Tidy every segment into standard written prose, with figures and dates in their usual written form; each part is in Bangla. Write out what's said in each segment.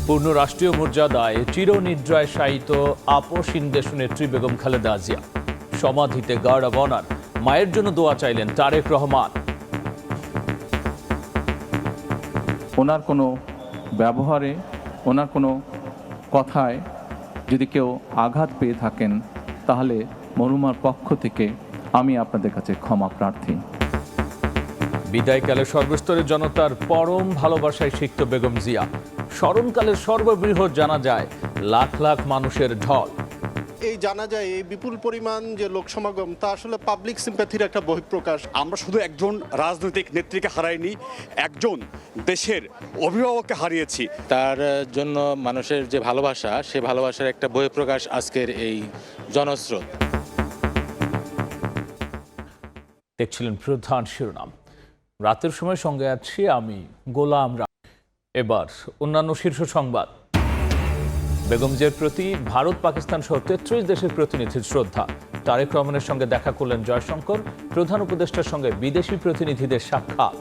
পূর্ণ রাষ্ট্রীয় মর্যাদায় চিরনিদ্রায় শায়িত আপসহীন দেশনেত্রী বেগম খালেদা জিয়া। সমাধিতে গার্ড অব অনার। মায়ের জন্য দোয়া চাইলেন তারেক রহমান। ওনার কোনো ব্যবহারে, ওনার কোনো কথায় যদি কেউ আঘাত পেয়ে থাকেন, তাহলে মরহুমার পক্ষ থেকে আমি আপনাদের কাছে ক্ষমা প্রার্থী। বিদায়কালে সর্বস্তরের জনতার পরম ভালোবাসায় সিক্ত বেগম জিয়া। স্মরণকালের সর্ববৃহৎ জানাজায় লাখ লাখ মানুষের ঢল। এই জানা যায় এই বিপুল পরিমাণ যে লোক সমাগম তা আসলে পাবলিক সিম্প্যাথির একটা বহিঃপ্রকাশ। আমরা শুধু একজন রাজনৈতিক নেত্রীকে হারাইনি, একজন দেশের অভিভাবককে হারিয়েছি। তার জন্য মানুষের যে ভালোবাসা, সে ভালোবাসার একটা বহিঃপ্রকাশ আজকের এই জনস্রোত। দেখছিলেন প্রধান শিরোনাম। রাতের সময় সঙ্গে আছি আমি গোলাম রাম। এবার অন্যান্য শীর্ষ সংবাদ। বেগম জিয়ার প্রতি ভারত, পাকিস্তান সহ 33 দেশের প্রতিনিধির শ্রদ্ধা। তারেক রহমানের সঙ্গে দেখা করলেন জয়শঙ্কর। প্রধান উপদেষ্টার সঙ্গে বিদেশি প্রতিনিধিদের সাক্ষাৎ।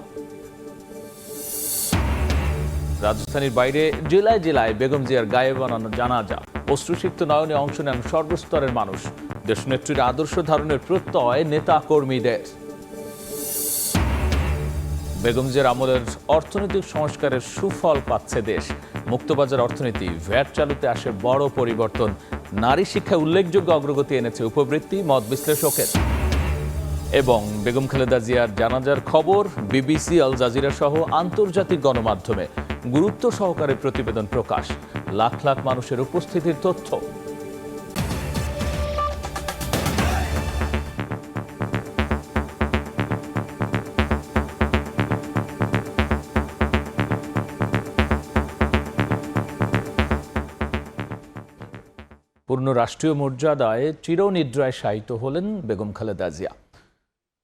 রাজধানীর বাইরে জেলায় জেলায় বেগম জিয়ার গায়ে বানানো জানাজা। অশ্রুসিক্ত নয়নে অংশ নেন সর্বস্তরের মানুষ। দেশনেত্রীর আদর্শ ধারণের প্রত্যয় নেতা কর্মীদের। বেগম জিয়ার আমলের অর্থনৈতিক সংস্কারের সুফল পাচ্ছে দেশ। মুক্তবাজার অর্থনীতি, ভ্যাট চালুতে আসে বড় পরিবর্তন। নারী শিক্ষায় উল্লেখযোগ্য অগ্রগতি এনেছে উপবৃত্তি, মত বিশ্লেষকের। এবং বেগম খালেদা জিয়ার জানাজার খবর বিবিসি, আল জাজিরা সহ আন্তর্জাতিক গণমাধ্যমে গুরুত্ব সহকারে প্রতিবেদন প্রকাশ। লাখ লাখ মানুষের উপস্থিতির তথ্য। পূর্ণ রাষ্ট্রীয় মর্যাদায় চিরনিদ্রায় শায়িত হলেন বেগম খালেদা জিয়া।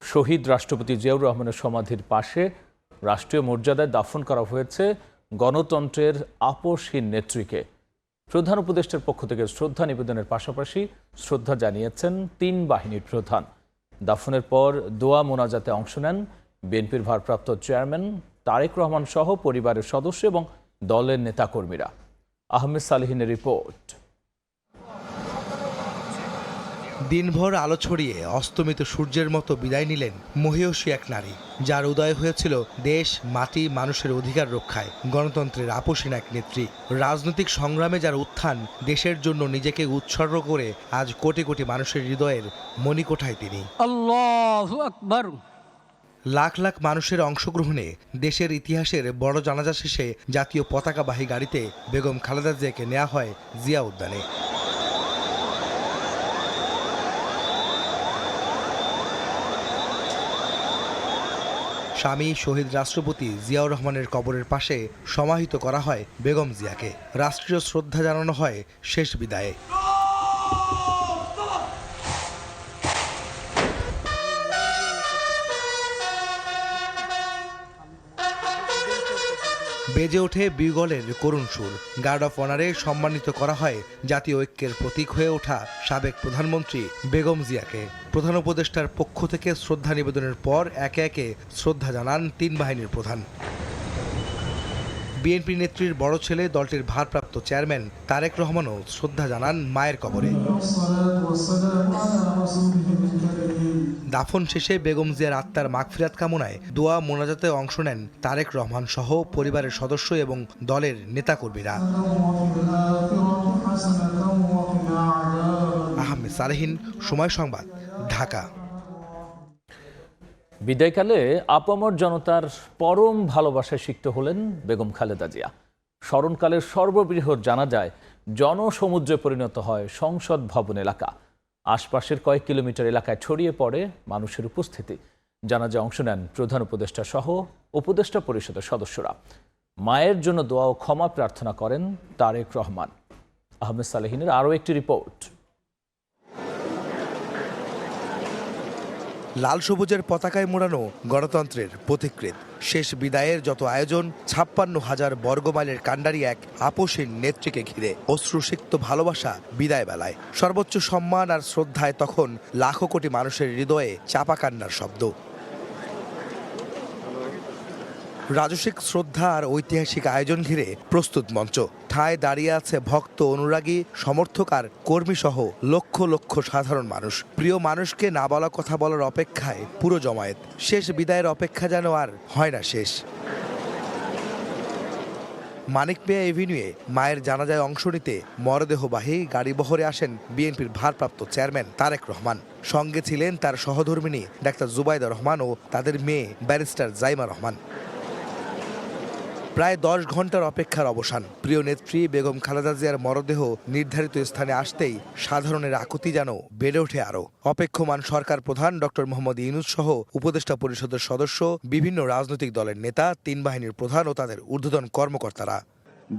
শহীদ রাষ্ট্রপতি জিয়াউর রহমানের সমাধির পাশে রাষ্ট্রীয় মর্যাদায় দাফন করা হয়েছে গণতন্ত্রের আপসহীন নেত্রীকে। প্রধান উপদেষ্টার পক্ষ থেকে শ্রদ্ধা নিবেদনের পাশাপাশি শ্রদ্ধা জানিয়েছেন 3 বাহিনীর প্রধান। দাফনের পর দোয়া মোনাজাতে অংশ নেন বিএনপির ভারপ্রাপ্ত চেয়ারম্যান তারেক রহমান সহ পরিবারের সদস্য এবং দলের নেতাকর্মীরা। আহমেদ সালেহিনের রিপোর্ট। দিনভর আলো ছড়িয়ে অস্তমিত সূর্যের মতো বিদায় নিলেন মহীয়সী এক নারী, যার উদয় হয়েছিল দেশ, মাটি, মানুষের অধিকার রক্ষায়। গণতন্ত্রের আপসহীন এক নেত্রী। রাজনৈতিক সংগ্রামে যার উত্থান, দেশের জন্য নিজেকে উৎসর্গ করে আজ কোটি কোটি মানুষের হৃদয়ের মণিকোঠায় তিনি। আল্লাহু আকবার। লাখ লাখ মানুষের অংশগ্রহণে দেশের ইতিহাসের বড় জানাজা শেষে জাতীয় পতাকাবাহী গাড়িতে বেগম খালেদা জিয়াকে নেওয়া হয় জিয়া উদ্যানে। স্বামী শহীদ রাষ্ট্রপতি জিয়াউর রহমানের কবরের পাশে সমাহিত করা হয় বেগম জিয়াকে। রাষ্ট্রীয় শ্রদ্ধা জানানো হয় শেষ বিদায়ে। বেজে ওঠে বিগলের করুণ সুর। গার্ড অফ অনারে সম্মানিত করা হয় জাতীয় ঐক্যের প্রতীক হয়ে ওঠা সাবেক প্রধানমন্ত্রী বেগম জিয়াকে। প্রধান উপদেষ্টার পক্ষ থেকে শ্রদ্ধা নিবেদনের পর একে একে শ্রদ্ধা জানান 3 বাহিনীর প্রধান। বিএনপি নেত্রীর বড় ছেলে, দলটির ভারপ্রাপ্ত চেয়ারম্যান তারেক রহমানও শ্রদ্ধা জানান মায়ের কবরে। দাফন শেষে বেগম জিয়ার আত্মার মাগফিরাত কামনায় দোয়া মোনাজাতে অংশ নেন তারেক রহমান সহ পরিবারের সদস্য এবং দলের নেতাকর্মীরা। আহমেদ সালেহিন, সময় সংবাদ, ঢাকা। বিদায়কালে আপামর জনতার পরম ভালোবাসায় সিক্ত হলেন বেগম খালেদা জিয়া। স্মরণকালের সর্ববৃহৎ জানাজায় জনসমুদ্রে পরিণত হয় সংসদ ভবন এলাকা। আশপাশের কয়েক কিলোমিটার এলাকায় ছড়িয়ে পড়ে মানুষের উপস্থিতি। জানাজায় অংশ নেন প্রধান উপদেষ্টা সহ উপদেষ্টা পরিষদের সদস্যরা। মায়ের জন্য দোয়া ও ক্ষমা প্রার্থনা করেন তারেক রহমান। আহমেদ সালেহিনের আরও একটি রিপোর্ট। লাল সবুজের পতাকায় মোড়ানো গণতন্ত্রের পথিকৃৎ। শেষ বিদায়ের যত আয়োজন, 56,000 বর্গমাইলের কাণ্ডারি এক আপসহীন নেত্রীকে ঘিরে। অশ্রুসিক্ত ভালোবাসা বিদায় বেলায়। সর্বোচ্চ সম্মান আর শ্রদ্ধায় তখন লাখো কোটি মানুষের হৃদয়ে চাপা কান্নার শব্দ। রাজসিক শ্রদ্ধা আর ঐতিহাসিক আয়োজন ঘিরে প্রস্তুত মঞ্চ। ঠায় দাঁড়িয়ে আছে ভক্ত, অনুরাগী, সমর্থক আর কর্মী সহ লক্ষ লক্ষ সাধারণ মানুষ। প্রিয় মানুষকে না বলা কথা বলার অপেক্ষায় পুরো জমায়েত। শেষ বিদায়ের অপেক্ষা যেন আর হয় না শেষ। মানিক মিয়া এভিনিউয়ে মায়ের জানাজায় অংশ নিতে মরদেহবাহী গাড়িবহরে আসেন বিএনপির ভারপ্রাপ্ত চেয়ারম্যান তারেক রহমান। সঙ্গে ছিলেন তার সহধর্মিণী ডাক্তার জুবাইদা রহমান ও তাদের মেয়ে ব্যারিস্টার জাইমা রহমান। প্রায় 10 ঘন্টার অপেক্ষার অবসান। প্রিয় নেত্রী বেগম খালেদা জিয়ার মরদেহ নির্ধারিত স্থানে আসতেই সাধারণের আকুতি যেন বেড়ে ওঠে আরও। অপেক্ষমান সরকার প্রধান ডক্টর মোহাম্মদ ইউনূস সহ উপদেষ্টা পরিষদের সদস্য, বিভিন্ন রাজনৈতিক দলের নেতা, 3 বাহিনীর প্রধান ও তাদের ঊর্ধ্বতন কর্মকর্তারা।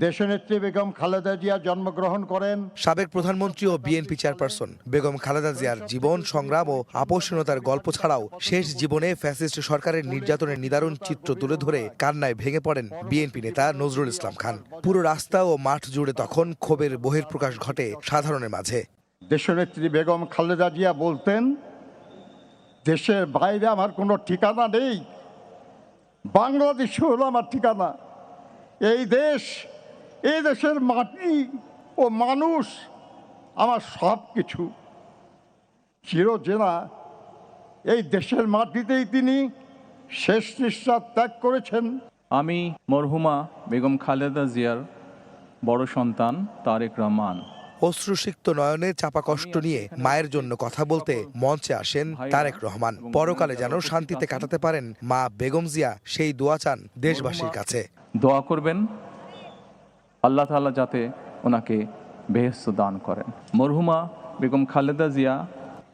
দেশনেত্রী বেগম খালেদা জিয়া জন্মগ্রহণ করেন। সাবেক প্রধানমন্ত্রী ও বিএনপি চেয়ারপারসন বেগম খালেদা জিয়ার জীবন, সংগ্রাম ও আপোষহীনতার গল্প ছাড়াও শেষ জীবনে ফ্যাসিস্ট সরকারের নির্যাতনের নিদারুণ চিত্র তুলে ধরে কান্নায় ভেঙে পড়েন বিএনপি নেতা নজরুল ইসলাম খান। পুরো রাস্তা ও মাঠ জুড়ে তখন ক্ষোভের বহিঃপ্রকাশ ঘটে সাধারণের মাঝে। দেশনেত্রী বেগম খালেদা জিয়া বলতেন, দেশের বাইরে আমার কোনো ঠিকানা নেই, বাংলাদেশ হলো আমার ঠিকানা। এই দেশের মাটি ও মানুষ আমার সব কিছু। চিরজেনা এই দেশের মাটিতেই তিনি শেষ নিঃশ্বাস ত্যাগ করেছেন। আমি মরহুমা বেগম খালেদা জিয়ার বড় সন্তান তারেক রহমান। অশ্রুসিক্ত নয়নে চাপা কষ্ট নিয়ে মায়ের জন্য কথা বলতে মঞ্চে আসেন তারেক রহমান। পরকালে যেন শান্তিতে কাটাতে পারেন মা বেগম জিয়া, সেই দোয়া চান দেশবাসীর কাছে। দোয়া করবেন আল্লাহ তাআলা যাতে ওনাকে বেহেশত দান করেন। মরহুমা বেগম খালেদা জিয়া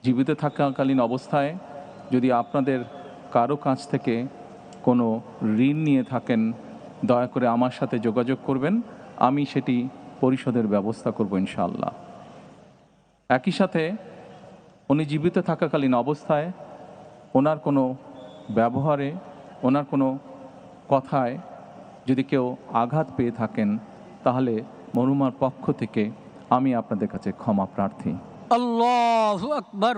জীবিত থাকাকালীন অবস্থায় যদি আপনাদের কারো কাছ থেকে কোনো ঋণ নিয়ে থাকেন, দয়া করে আমার সাথে যোগাযোগ করবেন, আমি সেটি পরিশোধের ব্যবস্থা করব ইনশাআল্লাহ। একই সাথে উনি জীবিত থাকাকালীন অবস্থায় ওনার কোনো ব্যবহারে, ওনার কোনো কথায় যদি কেউ আঘাত পেয়ে থাকেন, তাহলে মরহুমার পক্ষ থেকে আমি আপনাদের কাছে ক্ষমা প্রার্থী। আল্লাহু আকবার।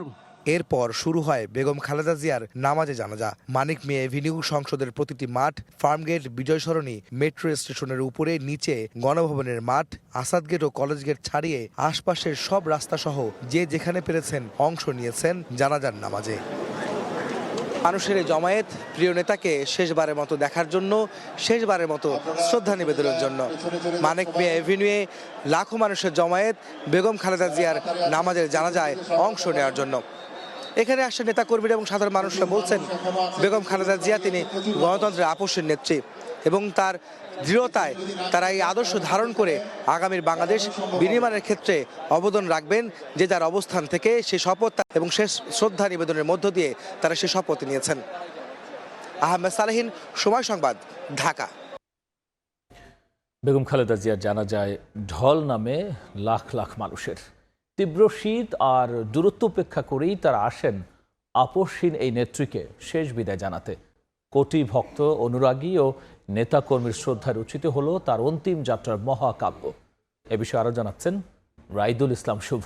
এরপর শুরু হয় বেগম খালেদা জিয়ার নামাজে জানাজা। মানিক মিয়া এভিনিউ, সংসদের প্রতিটি মাঠ, ফার্মগেট, বিজয় সরণি, মেট্রো স্টেশনের উপরে নিচে, গণভবনের মাঠ, আসাদ গেট ও কলেজ গেট ছাড়িয়ে আশপাশের সব রাস্তা সহ যে যেখানে পেরেছেন অংশ নিয়েছেন জানাজার নামাজে। মানুষের এই জমায়েত প্রিয় নেতাকে শেষবারের মতো দেখার জন্য, শেষবারের মতো শ্রদ্ধা নিবেদনের জন্য। মানিক মিয়া এভিনিউয়ে লাখো মানুষের জমায়েত বেগম খালেদা জিয়ার নামাজের জানাজায় অংশ নেওয়ার জন্য। এখানে আসা নেতাকর্মীরা এবং সাধারণ মানুষরা বলছেন, বেগম খালেদা জিয়া তিনি গণতন্ত্রের আপোষের নেত্রী এবং তার দৃঢ়তায় তারা এই আদর্শ ধারণ করে আগামীর বাংলাদেশ বিনির্মাণের ক্ষেত্রে অবদান রাখবেন। যে যার অবস্থান থেকে সেই শপথ এবং শেষ শ্রদ্ধা নিবেদনের মধ্য দিয়ে তারা সেই শপথ নিয়েছেন। আহমেদ সালেহীন, সময় সংবাদ, ঢাকা। বেগম খালেদা জিয়ার জানাজায় ঢল নামে লাখ লাখ মানুষের। তীব্র শীত আর দূরত্ব উপেক্ষা করেই তারা আসেন আপোষহীন এই নেত্রীকে শেষ বিদায় জানাতে। কোটি ভক্ত, অনুরাগী ও নেতাকর্মীর শ্রদ্ধা রচিত হলো তার অন্তিম যাত্রার মহাকাব্য। এ বিষয়ে আরো জানাচ্ছেন রাইদুল ইসলাম শুভ।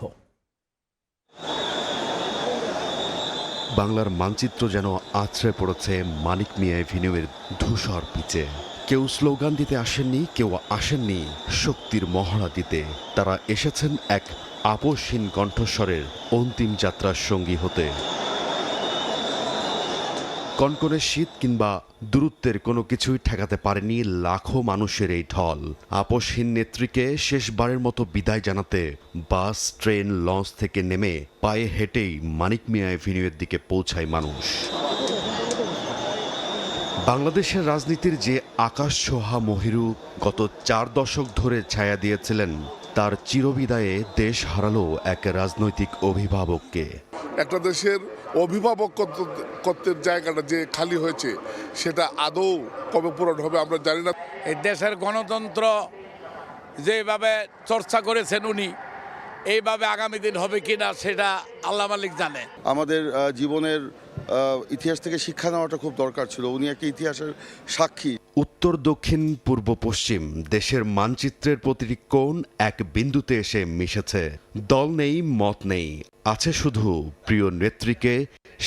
বাংলার মানচিত্র যেন আছড়ে পড়েছে মানিক মিয়া এভিনিউয়ের ধূসর পিচে। কেউ স্লোগান দিতে আসেননি, কেউ আসেননি শক্তির মহড়া দিতে। তারা এসেছেন এক আপোষহীন কণ্ঠস্বরের অন্তিম যাত্রার সঙ্গী হতে। কনকনে শীত কিংবা দূরত্বের কোনো কিছুই ঠেকাতে পারেনি লাখো মানুষের এই ঢল। আপোষহীন নেত্রীকে শেষবারের মতো বিদায় জানাতে বাস, ট্রেন, লঞ্চ থেকে নেমে পায়ে হেঁটেই মানিক মিয়া এভিনিউয়ের দিকে পৌঁছায় মানুষ। বাংলাদেশের রাজনীতির যে আকাশ ছোঁয়া মহিরু গত 4 দশক ধরে ছায়া দিয়েছিলেন, তার চিরবিদায়ে দেশ হারালো এক রাজনৈতিক অভিভাবককে। একটা দেশের অভিভাবকত্বের জায়গাটা যে খালি হয়েছে, সেটা আদৌ কবে পূরণ হবে আমরা জানি না। এই দেশের গণতন্ত্র যেভাবে চর্চা করেছেন উনি, এইভাবে আগামী দিন হবে কিনা সেটা আল্লাহ মালিক জানে। আমাদের জীবনের ইতিহাস থেকে শিক্ষা নেওয়াটা খুব দরকার ছিল। উনি একটা ইতিহাসের সাক্ষী। উত্তর, দক্ষিণ, পূর্ব, পশ্চিম দেশের মানচিত্রের প্রতিটি কোণ এক বিন্দুতে এসে মিশেছে। দল নেই, মত নেই, আছে শুধু প্রিয় নেত্রীকে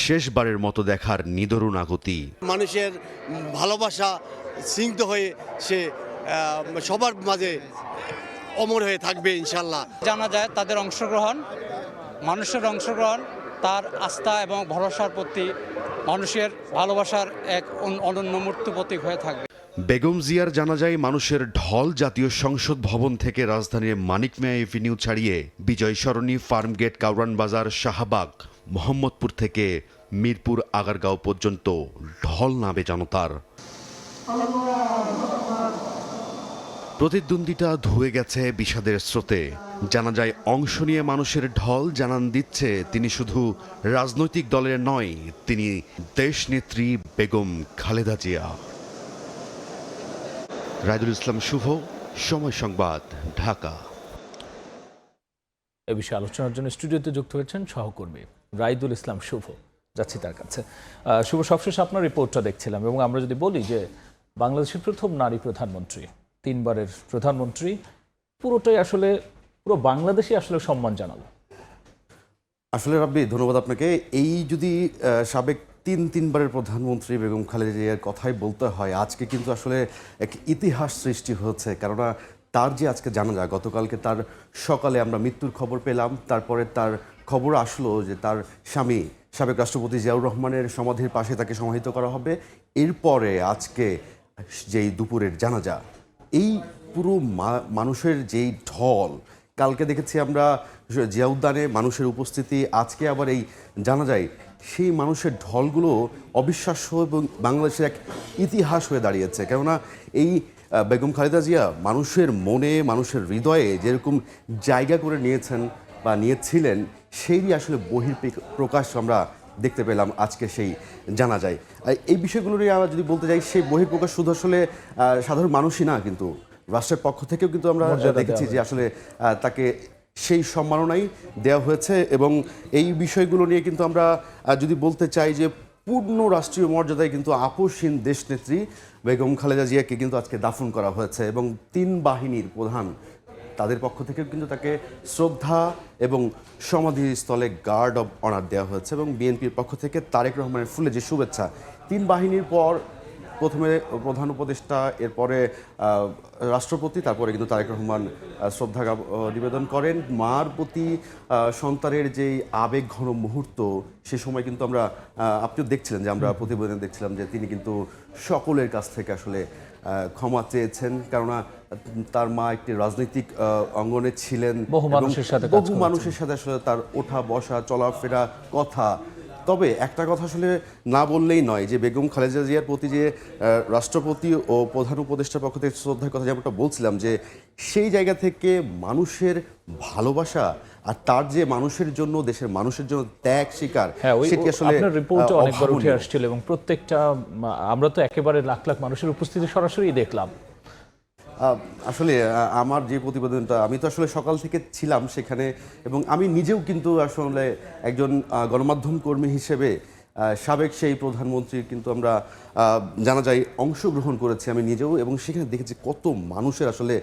শেষবারের মতো দেখার নিদরুণ আগতি। মানুষের ভালোবাসা স্নিগ্ধ হয়ে সে সবার মাঝে অমর হয়ে থাকবে ইনশাল্লাহ। জানা যায় তাদের অংশগ্রহণ, মানুষের অংশগ্রহণ তার আস্থা এবং ভরসার প্রতি মানুষের ভালোবাসার এক অনন্য মূর্ত প্রতীক হয়ে থাকবে। বেগম জিয়ার জানাজায় মানুষের ঢল জাতীয় সংসদ ভবন থেকে রাজধানীর মানিক মিয়া এভিনিউ ছাড়িয়ে বিজয় সরণি, ফার্মগেট, কাউরান বাজার, শাহবাগ, মোহাম্মদপুর থেকে মিরপুর আগারগাঁও পর্যন্ত ঢল নামে জনতার। প্রতিদ্বন্দ্বিতা ধুয়ে গেছে বিষাদের স্রোতে। জানাজায় অংশ নিয়ে মানুষের ঢল জানান দিচ্ছে তিনি শুধু রাজনৈতিক দলের নয়, তিনি দেশনেত্রী বেগম খালেদা জিয়া। রাইদুল ইসলাম শুভ, সময় সংবাদ, ঢাকা। এ বিষয়ে আলোচনার জন্য স্টুডিওতে যুক্ত হয়েছেন সহকর্মী রাইদুল ইসলাম শুভ। যাচ্ছি তার কাছে। শুভ, সবশেষ আপনার রিপোর্টটা দেখছিলাম এবং আমরা যদি বলি যে বাংলাদেশের প্রথম নারী প্রধানমন্ত্রী, 3 বারের প্রধানমন্ত্রী, পুরোটাই আসলে পুরো বাংলাদেশই আসলে সম্মান জানালো। আসলে রাব্বি, ধন্যবাদ আপনাকে। এই যদি সাবেক তিনবারের প্রধানমন্ত্রী বেগম খালেদা জিয়ার কথাই বলতে হয়, আজকে কিন্তু আসলে এক ইতিহাস সৃষ্টি হচ্ছে। কেননা তার যে আজকে জানাজা, গতকালকে তার সকালে আমরা মৃত্যুর খবর পেলাম, তারপরে তার খবর আসলো যে তার স্বামী সাবেক রাষ্ট্রপতি জিয়াউর রহমানের সমাধির পাশে তাকে সমাহিত করা হবে। এরপরে আজকে যেই দুপুরের জানাজা, এই পুরো মানুষের যেই ঢল, কালকে দেখেছি আমরা জিয়া উদ্যানে মানুষের উপস্থিতি, আজকে আবার এই জানাজায় সেই মানুষের ঢলগুলো অবিশ্বাস্য এবং বাংলাদেশের এক ইতিহাস হয়ে দাঁড়িয়েছে। কেননা এই বেগম খালেদা জিয়া মানুষের মনে, মানুষের হৃদয়ে যেরকম জায়গা করে নিয়েছেন বা নিয়েছিলেন, সেই আসলে বহিঃপ্রকাশ আমরা দেখতে পেলাম আজকে সেই জানাজায়। এই বিষয়গুলো নিয়ে আমরা যদি বলতে যাই, সেই বহিঃপ্রকাশ শুধু আসলে সাধারণ মানুষই না, কিন্তু রাষ্ট্রের পক্ষ থেকেও কিন্তু আমরা দেখেছি যে আসলে তাকে সেই সম্মাননাই দেওয়া হয়েছে। এবং এই বিষয়গুলো নিয়ে কিন্তু আমরা যদি বলতে চাই যে পূর্ণ রাষ্ট্রীয় মর্যাদায় কিন্তু আপসহীন দেশনেত্রী বেগম খালেদা জিয়াকে কিন্তু আজকে দাফন করা হয়েছে এবং 3 বাহিনীর প্রধান তাদের পক্ষ থেকেও কিন্তু তাকে শ্রদ্ধা এবং সমাধিস্থলে গার্ড অব অনার দেওয়া হয়েছে এবং বিএনপির পক্ষ থেকে তারেক রহমানের ফুলে যে শুভেচ্ছা। 3 বাহিনীর পর প্রথমে প্রধান উপদেষ্টা, এরপরে রাষ্ট্রপতি, তারপরে কিন্তু তারেক রহমান শ্রদ্ধা নিবেদন করেন। মার প্রতি সন্তানের যেই আবেগঘন মুহূর্ত, সে সময় কিন্তু আমরা, আপনিও দেখছিলেন যে আমরা প্রতিবেদনে দেখছিলাম যে তিনি কিন্তু সকলের কাছ থেকে আসলে ক্ষমা চেয়েছেন। কেননা তার মা একটি রাজনৈতিক অঙ্গনে ছিলেন, বহু মানুষের সাথে আসলে তার ওঠা বসা, চলাফেরা, কথা। তবে একটা কথা আসলে না বললেই নয় যে বেগম খালেদা জিয়ার প্রতি যে রাষ্ট্রপতি ও প্রধান উপদেষ্টার পক্ষ থেকে শ্রদ্ধার কথা যেমনটা বলছিলাম, যে সেই জায়গা থেকে মানুষের ভালোবাসা আর তার যে মানুষের জন্য, দেশের মানুষের জন্য ত্যাগ স্বীকার, সেটি আসলে আপনার রিপোর্টে অনেকবার উঠে আসছিল এবং প্রত্যেকটা আমরা তো একেবারে লাখ লাখ মানুষের উপস্থিতি সরাসরি দেখলাম। আসলে আমার যে প্রতিবেদনটা, আমি তো আসলে সকাল থেকে ছিলাম সেখানে এবং আমি নিজেও কিন্তু আসলে একজন গণমাধ্যম কর্মী হিসেবে সাবেক সেই প্রধানমন্ত্রীর কিন্তু আমরা জানা যায় অংশগ্রহণ করেছি আমি নিজেও, এবং সেখানে দেখেছি কত মানুষের আসলে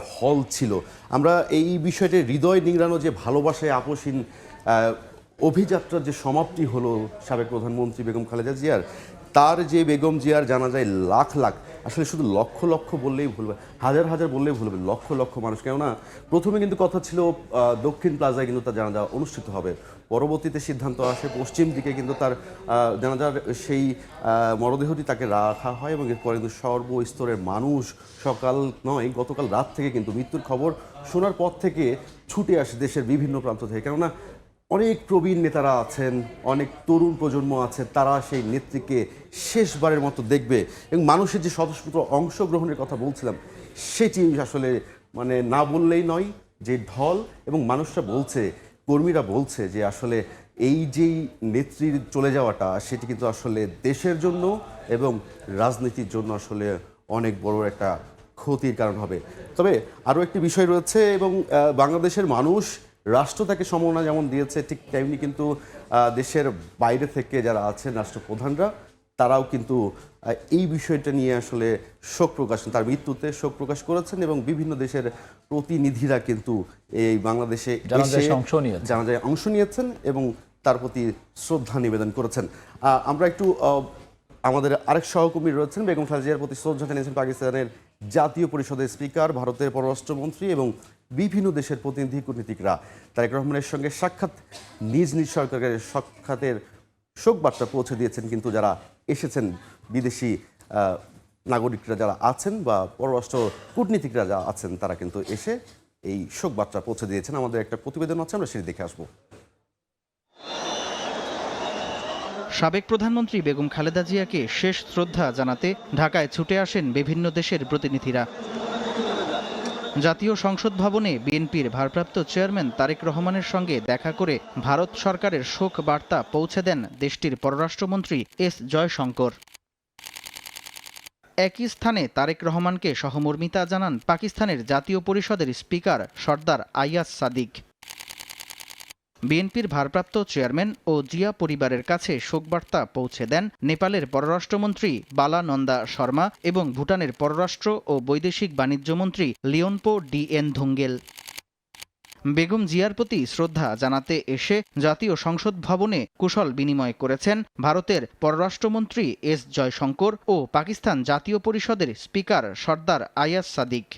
ঢল ছিল। আমরা এই বিষয়টি হৃদয় নিংড়ানো যে ভালোবাসায় আপসহীন অভিযাত্রার যে সমাপ্তি হলো সাবেক প্রধানমন্ত্রী বেগম খালেদা জিয়ার, তার যে বেগম জিয়ার জানা যায় লাখ লাখ, আসলে শুধু লক্ষ লক্ষ বললেই ভুল হবে, হাজার হাজার বললেই ভুল হবে, লক্ষ লক্ষ মানুষ। কেননা প্রথমে কিন্তু কথা ছিল দক্ষিণ প্লাজায় কিন্তু তার জানাজা অনুষ্ঠিত হবে, পরবর্তীতে সিদ্ধান্ত আসে পশ্চিম দিকে কিন্তু তার জানাজার সেই মরদেহটি তাকে রাখা হয় এবং এরপরে কিন্তু সর্বস্তরের মানুষ সকাল নয়, গতকাল রাত থেকে কিন্তু মৃত্যুর খবর শোনার পর থেকে ছুটে আসে দেশের বিভিন্ন প্রান্ত থেকে। কেননা অনেক প্রবীণ নেতারা আছেন, অনেক তরুণ প্রজন্ম আছে, তারা সেই নেত্রীকে শেষবারের মতো দেখবে এবং মানুষের যে স্বতঃস্ফূর্ত অংশগ্রহণের কথা বলছিলাম, সেটি আসলে মানে না বললেই নয় যে ঢল। এবং মানুষরা বলছে, কর্মীরা বলছে যে আসলে এই যেই নেত্রীর চলে যাওয়াটা, সেটি কিন্তু আসলে দেশের জন্য এবং রাজনীতির জন্য আসলে অনেক বড় একটা ক্ষতির কারণ হবে। তবে আরও একটি বিষয় রয়েছে, এবং বাংলাদেশের মানুষ, রাষ্ট্র তাকে সম্মাননা যেমন দিয়েছে, ঠিক তেমনি কিন্তু দেশের বাইরে থেকে যারা আছেন রাষ্ট্রপ্রধানরা, তারাও কিন্তু এই বিষয়টা নিয়ে আসলে শোক প্রকাশ, তার মৃত্যুতে শোক প্রকাশ করেছেন এবং বিভিন্ন দেশের প্রতিনিধিরা কিন্তু এই বাংলাদেশে জানাজায় অংশ নিয়েছেন এবং তার প্রতি শ্রদ্ধা নিবেদন করেছেন। আমরা একটু আমাদের আরেক সহকর্মী রয়েছেন, বেগম খালেদা জিয়ার প্রতি শ্রদ্ধা জানিয়েছেন পাকিস্তানের জাতীয় পরিষদের স্পিকার, ভারতের পররাষ্ট্রমন্ত্রী এবং বিভিন্ন দেশের প্রতিনিধি কূটনীতিকরা তারেক রহমানের সঙ্গে নিজ নিজ সরকারের সাক্ষাতের শোক বার্তা পৌঁছে দিয়েছেন। কিন্তু যারা এসেছেন বিদেশি নাগরিকরা যারা আছেন বা পররাষ্ট্র কূটনীতিকরা যারা আছেন তারা কিন্তু এসে এই শোক বার্তা পৌঁছে দিয়েছেন। আমাদের একটা প্রতিবেদন আছে, আমরা সেটি দেখে আসবো। সাবেক প্রধানমন্ত্রী বেগম খালেদা জিয়াকে শেষ শ্রদ্ধা জানাতে ঢাকায় ছুটে আসেন বিভিন্ন দেশের প্রতিনিধিরা। জাতীয় সংসদ ভবনে বিএনপির ভারপ্রাপ্ত চেয়ারম্যান তারেক রহমানের সঙ্গে দেখা করে ভারত সরকারের শোক বার্তা পৌঁছে দেন দেশটির পররাষ্ট্রমন্ত্রী এস জয়শঙ্কর। একই স্থানে তারেক রহমানকে সহমর্মিতা জানান পাকিস্তানের জাতীয় পরিষদের স্পিকার সর্দার আইয়াজ সাদিক। বিএনপির ভারপ্রাপ্ত চেয়ারম্যান ও জিয়া পরিবারের কাছে শোকবার্তা পৌঁছে দেন নেপালের পররাষ্ট্রমন্ত্রী বালানন্দা শর্মা এবং ভুটানের পররাষ্ট্র ও বৈদেশিক বাণিজ্যমন্ত্রী লিওনপো ডিএন ধুঙ্গেল। বেগম জিয়ার প্রতি শ্রদ্ধা জানাতে এসে জাতীয় সংসদ ভবনে কুশল বিনিময় করেছেন ভারতের পররাষ্ট্রমন্ত্রী এস জয়শঙ্কর ও পাকিস্তান জাতীয় পরিষদের স্পিকার সর্দার আয়াজ সাদিক।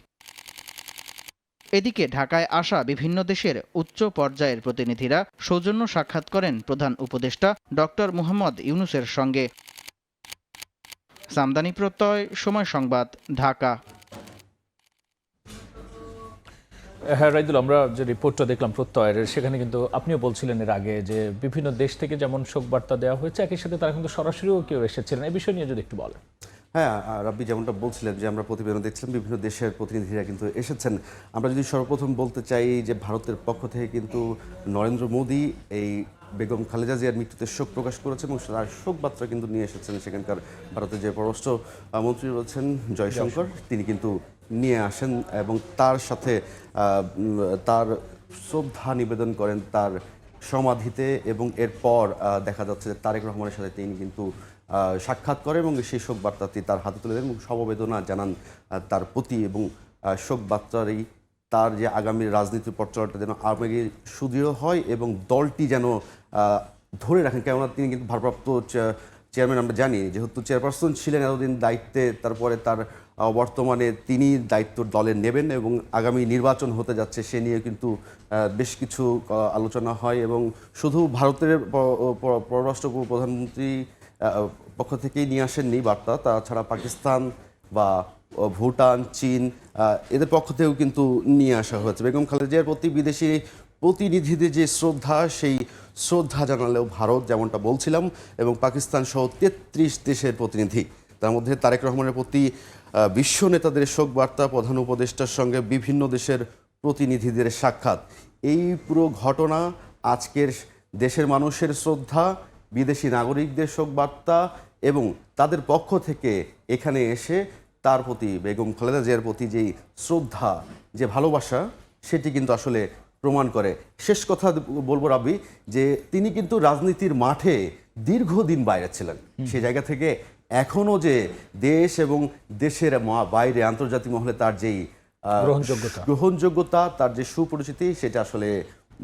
এদিকে ঢাকায় আসা বিভিন্ন দেশের উচ্চ পর্যায়ের প্রতিনিধিরা সৌজন্য সাক্ষাৎ করেন প্রধান উপদেষ্টা ডক্টর মুহাম্মদ ইউনূসের সঙ্গে। সামদানি প্রত্যয়, সময় সংবাদ, ঢাকা। হ্যাঁ রাইদুল, আমরা যে রিপোর্টটা দেখলাম প্রত্যয়ের, সেখানে কিন্তু আপনিও বলছিলেন এর আগে যে বিভিন্ন দেশ থেকে যেমন শোক বার্তা দেওয়া হয়েছে, একই সাথে তারা কিন্তু সরাসরিও কেউ এসেছিলেন। এই বিষয় নিয়ে যদি একটু বলেন। হ্যাঁ রাব্বি, যেমনটা বলছিলেন যে আমরা প্রতিবেদন দেখছিলাম বিভিন্ন দেশের প্রতিনিধিরা কিন্তু এসেছেন। আমরা যদি সর্বপ্রথম বলতে চাই যে ভারতের পক্ষ থেকে কিন্তু নরেন্দ্র মোদী এই বেগম খালেদা জিয়ার মৃত্যুতে শোক প্রকাশ করেছেন এবং তার শোক বার্তা কিন্তু নিয়ে এসেছেন সেখানকার ভারতের যে পররাষ্ট্র মন্ত্রী রয়েছেন জয়শঙ্কর, তিনি কিন্তু নিয়ে আসেন এবং তার সাথে তার শ্রদ্ধা নিবেদন করেন তার সমাধিতে। এবং এরপর দেখা যাচ্ছে যে তারেক রহমানের সাথে তিনি কিন্তু সাক্ষাৎ করে এবং সেই শোক বার্তাটি তার হাতে তুলে দেন এবং সমবেদনা জানান তার প্রতি। এবং শোক বার্তারই তার যে আগামী রাজনীতির পথচলাটা যেন আগে সুদৃঢ় হয় এবং দলটি যেন ধরে রাখেন। কেননা তিনি কিন্তু ভারপ্রাপ্ত চেয়ারম্যান, আমরা জানি যেহেতু চেয়ারপারসন ছিলেন এতদিন দায়িত্বে, তারপরে তার বর্তমানে তিনি দায়িত্ব দলের নেবেন এবং আগামী নির্বাচন হতে যাচ্ছে সে নিয়ে কিন্তু বেশ কিছু আলোচনা হয়। এবং শুধু ভারতের পররাষ্ট্র প্রধানমন্ত্রী পক্ষ থেকেই নিয়ে আসেননি বার্তা, তাছাড়া পাকিস্তান বা ভুটান, চীন এদের পক্ষ থেকেও কিন্তু নিয়ে আসা হয়েছে। বেগম খালেদা জিয়ার প্রতি বিদেশি প্রতিনিধিদের যে শ্রদ্ধা, সেই শ্রদ্ধা জানালেও ভারত, যেমনটা বলছিলাম, এবং পাকিস্তান সহ 33 দেশের প্রতিনিধি, তার মধ্যে তারেক রহমানের প্রতি বিশ্ব নেতাদের শোক বার্তা, প্রধান উপদেষ্টার সঙ্গে বিভিন্ন দেশের প্রতিনিধিদের সাক্ষাৎ, এই পুরো ঘটনা আজকের দেশের মানুষের শ্রদ্ধা, বিদেশি নাগরিকদের শোক বার্তা এবং তাদের পক্ষ থেকে এখানে এসে তার প্রতি বেগম খালেদা জিয়ার প্রতি যেই শ্রদ্ধা, যে ভালোবাসা, সেটি কিন্তু আসলে প্রমাণ করে। শেষ কথা বলবো রাব্বি, যে তিনি কিন্তু রাজনীতির মাঠে দীর্ঘদিন বাইরে ছিলেন, সে জায়গা থেকে এখনও যে দেশ এবং দেশের বাইরে আন্তর্জাতিক মহলে তার যেই গ্রহণযোগ্যতা, তার যে সুপরিচিতি, সেটা আসলে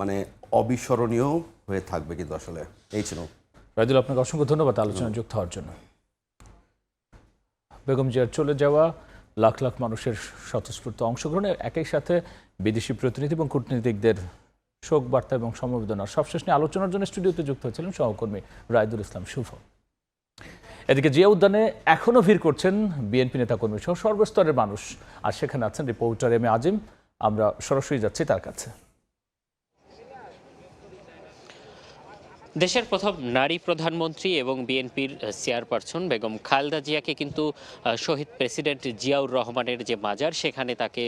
মানে অবিস্মরণীয় হয়ে থাকবে। কিন্তু আসলে এই ছিল। রাইদুল, আপনাকে অসংখ্য ধন্যবাদ আলোচনায় যুক্ত হওয়ার জন্য। বেগম জিয়ার চলে যাওয়া, লাখ লাখ মানুষের স্বতঃস্ফূর্ত অংশগ্রহণে একই সাথে বিদেশি প্রতিনিধি এবং কূটনীতিকদের শোক বার্তা এবং সমবেদনা সবশেষ নিয়ে আলোচনার জন্য স্টুডিওতে যুক্ত হয়েছিলেন সহকর্মী রাইদুল ইসলাম শুভ। এদিকে জিয়া উদ্যানে এখনও ভিড় করছেন বিএনপি নেতাকর্মী সহ সর্বস্তরের মানুষ। আর সেখানে আছেন রিপোর্টার এম এ আজিম, আমরা সরাসরি যাচ্ছি তার কাছে। দেশের প্রথম নারী প্রধানমন্ত্রী এবং বিএনপির চেয়ারপারসন বেগম খালেদা জিয়াকে কিন্তু শহীদ প্রেসিডেন্ট জিয়াউর রহমানের যে মাজার, সেখানে তাকে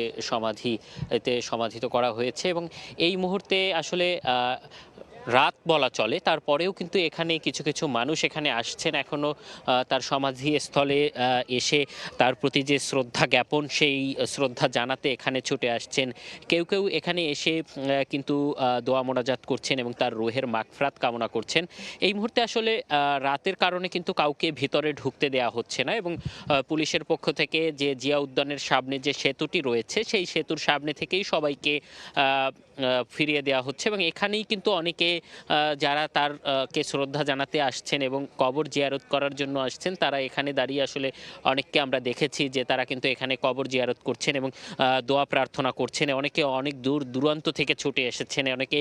সমাধিত করা হয়েছে। এবং এই মুহূর্তে আসলে রাত বলা চলে, তারপরেও কিন্তু এখানে কিছু কিছু মানুষ এখানে আসছেন এখনও তার সমাধিস্থলে এসে তার প্রতি যে শ্রদ্ধা জ্ঞাপন, সেই শ্রদ্ধা জানাতে এখানে ছুটে আসছেন। কেউ কেউ এখানে এসে কিন্তু দোয়া মোনাজাত করছেন এবং তার রুহের মাগফিরাত কামনা করছেন। এই মুহূর্তে আসলে রাতের কারণে কিন্তু কাউকে ভিতরে ঢুকতে দেওয়া হচ্ছে না এবং পুলিশের পক্ষ থেকে যে জিয়া উদ্যানের সামনে যে সেতুটি রয়েছে, সেই সেতুর সামনে থেকেই সবাইকে ফিরিয়ে দেওয়া হচ্ছে এবং এখানেই কিন্তু অনেকে যারা তার কে শ্রদ্ধা জানাতে আসছেন এবং কবর জিয়ারত করার জন্য আসছেন, তারা এখানে দাঁড়িয়ে আসলে অনেককে আমরা দেখেছি যে তারা কিন্তু এখানে কবর জিয়ারত করছেন এবং দোয়া প্রার্থনা করছেন। অনেকে অনেক দূর দূরান্ত থেকে ছুটে এসেছেন, অনেকে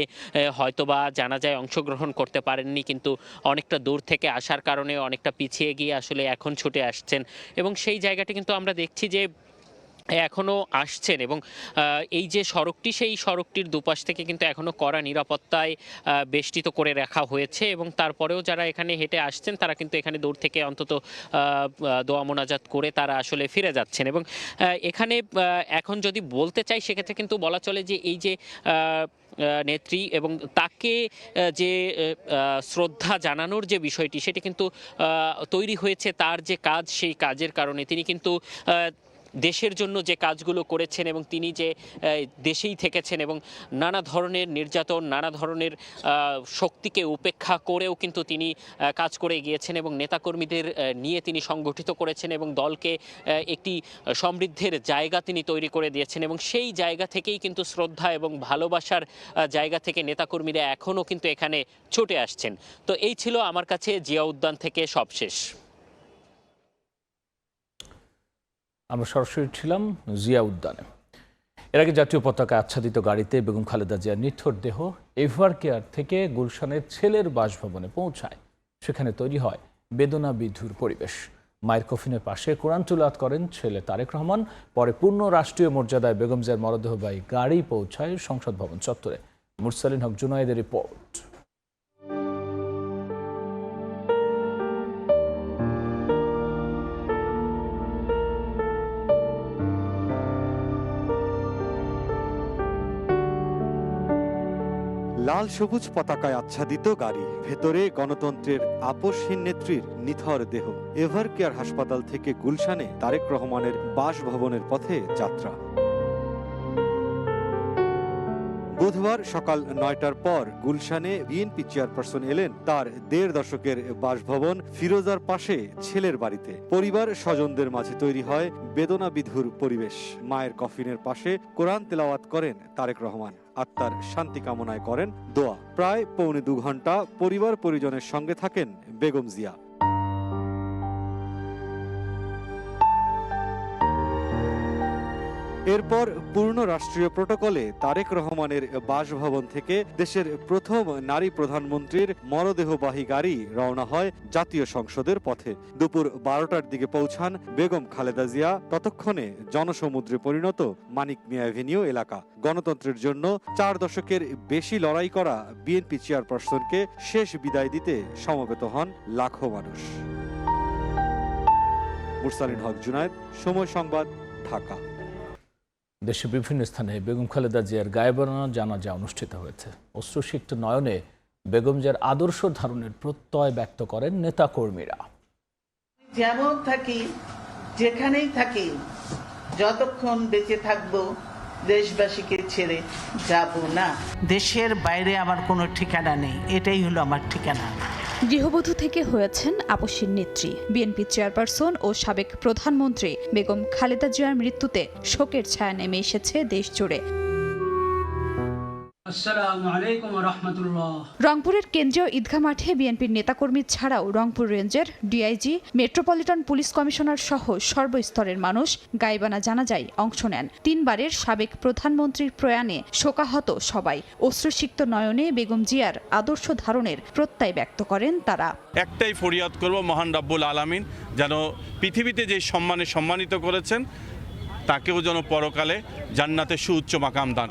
হয়তোবা জানাজায় অংশগ্রহণ করতে পারেননি, কিন্তু অনেকটা দূর থেকে আসার কারণে অনেকটা পিছিয়ে গিয়ে আসলে এখন ছুটে আসছেন এবং সেই জায়গাটি কিন্তু আমরা দেখছি যে এখনও আসছেন এবং এই যে সড়কটি, সেই সড়কটির দুপাশ থেকে কিন্তু এখনও কড়া নিরাপত্তায় বেষ্টিত করে রাখা হয়েছে এবং তারপরেও যারা এখানে হেঁটে আসছেন তারা কিন্তু এখানে দূর থেকে অন্তত দোয়া মোনাজাত করে তারা আসলে ফিরে যাচ্ছেন। এবং এখানে এখন যদি বলতে চাই সেক্ষেত্রে কিন্তু বলা চলে যে এই যে নেত্রী এবং তাকে যে শ্রদ্ধা জানানোর যে বিষয়টি, সেটি কিন্তু তৈরি হয়েছে তার যে কাজ, সেই কাজের কারণে তিনি কিন্তু দেশের জন্য যে কাজগুলো করেছেন এবং তিনি যে দেশেই থেকেছেন এবং নানা ধরনের নির্যাতন, নানা ধরনের শক্তিকে উপেক্ষা করেও কিন্তু তিনি কাজ করে গিয়েছেন এবং নেতাকর্মীদের নিয়ে তিনি সংগঠিত করেছেন এবং দলকে একটি সমৃদ্ধের জায়গা তিনি তৈরি করে দিয়েছেন এবং সেই জায়গা থেকেই কিন্তু শ্রদ্ধা এবং ভালোবাসার জায়গা থেকে নেতাকর্মীরা এখনও কিন্তু এখানে ছুটে আসছেন। তো এই ছিল আমার কাছে জিয়া উদ্যান থেকে সবশেষ। আমরা সরাসরি ছিলাম জিয়া উদ্যানে। এর আগে জাতীয় পতাকা আচ্ছাদিত গাড়িতে বেগম খালেদা জিয়ার নিথর দেহ এভার কেয়ার থেকে গুলশানের ছেলের বাসভবনে পৌঁছায়। সেখানে তৈরি হয় বেদনা বিধুর পরিবেশ। মায়ের কফিনের পাশে কোরআন তিলাওয়াত করেন ছেলে তারেক রহমান। পরে পূর্ণ রাষ্ট্রীয় মর্যাদায় বেগম জিয়ার মরদেহবাহী গাড়ি পৌঁছায় সংসদ ভবন চত্বরে। মুরসালিন হক জুনায়েদের রিপোর্ট। লাল সবুজ পতাকায় আচ্ছাদিত গাড়ি, ভেতরে গণতন্ত্রের আপসহীন নেত্রীর নিথর দেহ। এভার কেয়ার হাসপাতাল থেকে গুলশানে তারেক রহমানের বাসভবনের পথে যাত্রা। বুধবার সকাল ৯টার পর গুলশানে বিএনপি চেয়ারপারসন এলেন তার ১.৫ দশকের বাসভবন ফিরোজার পাশে ছেলের বাড়িতে। পরিবার স্বজনদের মাঝে তৈরি হয় বেদনা বিধুর পরিবেশ। মায়ের কফিনের পাশে কোরআন তেলাওয়াত করেন তারেক রহমান, আত্মার শান্তি কামনায় করেন দোয়া। প্রায় পৌনে ২ ঘন্টা পরিবার পরিজনের সঙ্গে থাকেন বেগম জিয়া। এরপর পূর্ণ রাষ্ট্রীয় প্রটোকলে তারেক রহমানের বাসভবন থেকে দেশের প্রথম নারী প্রধানমন্ত্রীর মরদেহবাহী গাড়ি রওনা হয় জাতীয় সংসদের পথে। দুপুর ১২টার দিকে পৌঁছান বেগম খালেদা জিয়া। ততক্ষণে জনসমুদ্রে পরিণত মানিক মিয়া এভিনিউ এলাকা। গণতন্ত্রের জন্য ৪ দশকের বেশি লড়াই করা বিএনপি চেয়ারপারসনকে শেষ বিদায় দিতে সমবেত হন লাখো মানুষ। মুরসালিন হক জুনায়েদ, সময় সংবাদ, ঢাকা। দেশের বিভিন্ন স্থানে বেগম খালেদা জিয়ার গায়েবানা জানাজা অনুষ্ঠিত হয়েছে। অশ্রুসিক্ত নয়নে বেগম জিয়ার আদর্শ ধারণের প্রত্যয় ব্যক্ত করেন নেতাকর্মীরা। যেমন থাকি, যেখানেই থাকি, যতক্ষণ বেঁচে থাকবো দেশবাসীকে ছেড়ে যাব না। দেশের বাইরে আমার কোনো ঠিকানা নেই, এটাই হলো আমার ঠিকানা। গৃহবধূ থেকে হয়েছেন আপসীর নেত্রী। বিএনপি চেয়ারপারসন ও সাবেক প্রধানমন্ত্রী বেগম খালেদা জিয়ার মৃত্যুতে শোকের ছায়া নেমে এসেছে দেশ জুড়ে। রংপুরের কেন্দ্রীয় ঈদগাহ মাঠে বিএনপির নেতাকর্মী ছাড়াও রংপুর রেঞ্জের ডিআইজি, মেট্রোপলিটন পুলিশ কমিশনার সহ সর্বস্তরের মানুষ গায়েবানা জানাজায় অংশ নেন। ৩ বারের সাবেক প্রধানমন্ত্রীর প্রয়াণে শোকাহত সবাই। অশ্রুসিক্ত নয়নে বেগম জিয়ার আদর্শ ধারণের প্রত্যয় ব্যক্ত করেন তারা। একটাই ফরিয়াদ করব, মহান রাব্বুল আলামিন যেন পৃথিবীতে যে সম্মানে সম্মানিত করেছেন তাকেও যেন পরকালে জান্নাতে সুউচ্চ মাকাম দান।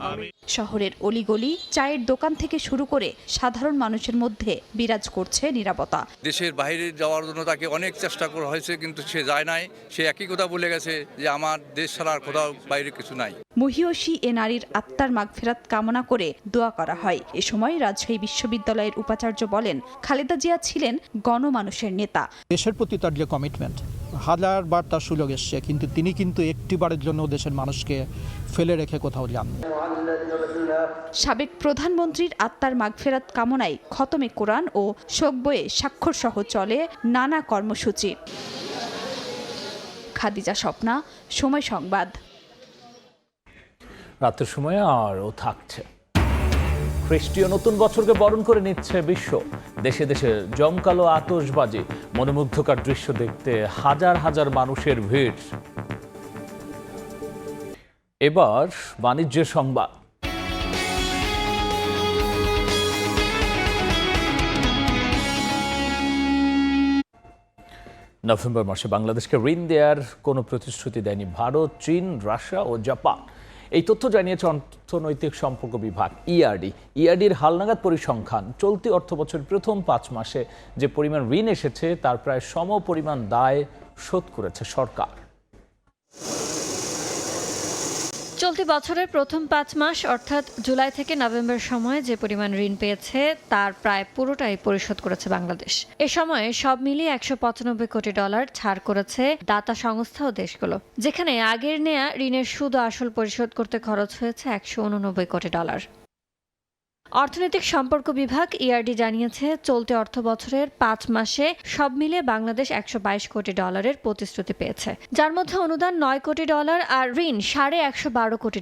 শহরের অলিগলি, চায়ের দোকান থেকে শুরু করে সাধারণ মানুষের মধ্যে বিরাজ করছে নীরবতা। দেশের বাইরে যাওয়ার জন্য তাকে অনেক চেষ্টা করা হয়েছে, কিন্তু সে যায় নাই। সে একই কথা বলে গেছে যে আমার দেশ ছাড়া আর কোথাও বাইরে কিছু নাই। মহিয়সী এ নারীর আত্মার মাগফিরাত কামনা করে দোয়া করা হয়। এ সময় রাজশাহী বিশ্ববিদ্যালয়ের উপাচার্য বলেন, খালেদা জিয়া ছিলেন গণমানুষের নেতা। দেশের প্রতি তার যে কমিটমেন্ট, হাজারবার তার সুযোগ এসছে, কিন্তু তিনি কিন্তু একটিবারের জন্য দেশের মানুষকে ফেলে রেখে কোথাও যান। সাবেক প্রধানমন্ত্রীর আত্মার মাগফিরাত কামনায় খতমে কোরআন ও শোক বয়ে স্বাক্ষর সহ চলে নানা কর্মসূচি। খাদিজা স্বপ্না, সময় সংবাদ। রাতের সময় আরও থাকছে। খ্রিস্টীয় নতুন বছরকে বরণ করে নিচ্ছে বিশ্ব। দেশে দেশে জমকালো আতশবাজি, মনোমুগ্ধকর দৃশ্য দেখতে হাজার হাজার মানুষের ভিড়। এবার বাণিজ্যের সংবাদ। নভেম্বর মাসে বাংলাদেশকে ঋণ দেওয়ার কোনো প্রতিশ্রুতি দেয়নি ভারত, চীন, রাশিয়া ও জাপান। এই তথ্য জানিয়েছে অর্থনৈতিক সম্পর্ক বিভাগ ইআরডির হালনাগাদ পরিসংখ্যান চলতি অর্থবছরের প্রথম 5 মাসে যে পরিমাণ ঋণ এসেছে তার প্রায় সম পরিমাণ দায় শোধ করেছে সরকার। চলতি বছরের প্রথম 5 মাস অর্থাৎ জুলাই থেকে নভেম্বর সময়ে যে পরিমাণ ঋণ পেয়েছে তার প্রায় পুরোটাই পরিশোধ করেছে বাংলাদেশ। এ সময়ে সব মিলিয়ে $195 কোটি ছাড় করেছে দাতা সংস্থা ও দেশগুলো, যেখানে আগের নেয়া ঋণের সুদ ও আসল পরিশোধ করতে খরচ হয়েছে $189 কোটি। অর্থনৈতিক সম্পর্ক বিভাগ ইআরডি জানিয়েছে চলতি অর্থ বছরের 5 মাসে সব মিলিয়ে বাংলাদেশ $122 কোটি প্রতিশ্রুতি পেয়েছে, যার মধ্যে অনুদান $9 কোটি আর ঋণ $112 কোটি।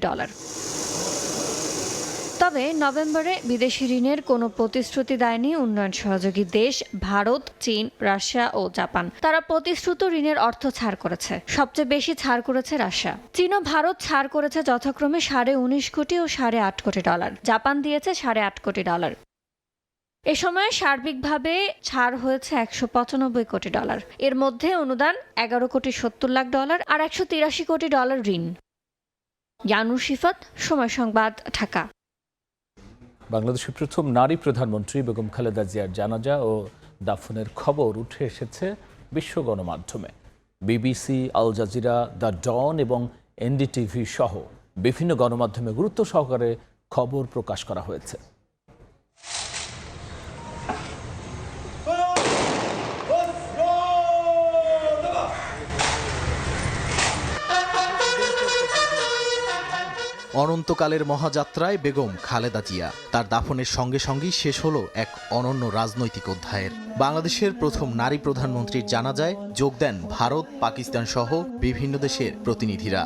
তবে নভেম্বরে বিদেশি ঋণের কোনো প্রতিশ্রুতি দেয়নি উন্নয়ন সহযোগী দেশ ভারত, চীন, রাশিয়া ও জাপান। তারা প্রতিশ্রুত ঋণের অর্থ ছাড় করেছে। সবচেয়ে বেশি ছাড় করেছে রাশিয়া। চীন ও ভারত ছাড় করেছে যথাক্রমে $19 কোটি ও $8.5 কোটি। জাপান দিয়েছে $8.5 কোটি। এ সময় সার্বিকভাবে ছাড় হয়েছে $195 কোটি। এর মধ্যে অনুদান $11 কোটি 70 লাখ আর $183 কোটি ঋণ। ইয়ানুর শিফাত, সময় সংবাদ, ঢাকা। বাংলাদেশের প্রথম নারী প্রধানমন্ত্রী বেগম খালেদা জিয়ার জানাজা ও দাফনের খবর উঠে এসেছে বিশ্ব গণমাধ্যমে। বিবিসি, আল জাজিরা, দ্য ডন এবং এনডিটিভি সহ বিভিন্ন গণমাধ্যমে গুরুত্ব সহকারে খবর প্রকাশ করা হয়েছে। অনন্তকালের মহাযাত্রায় বেগম খালেদা জিয়া, তার দাফনের সঙ্গে সঙ্গেই শেষ হলো এক অনন্য রাজনৈতিক অধ্যায়ের। বাংলাদেশের প্রথম নারী প্রধানমন্ত্রীর জানাজায় যোগ দেন ভারত, পাকিস্তান সহ বিভিন্ন দেশের প্রতিনিধিরা।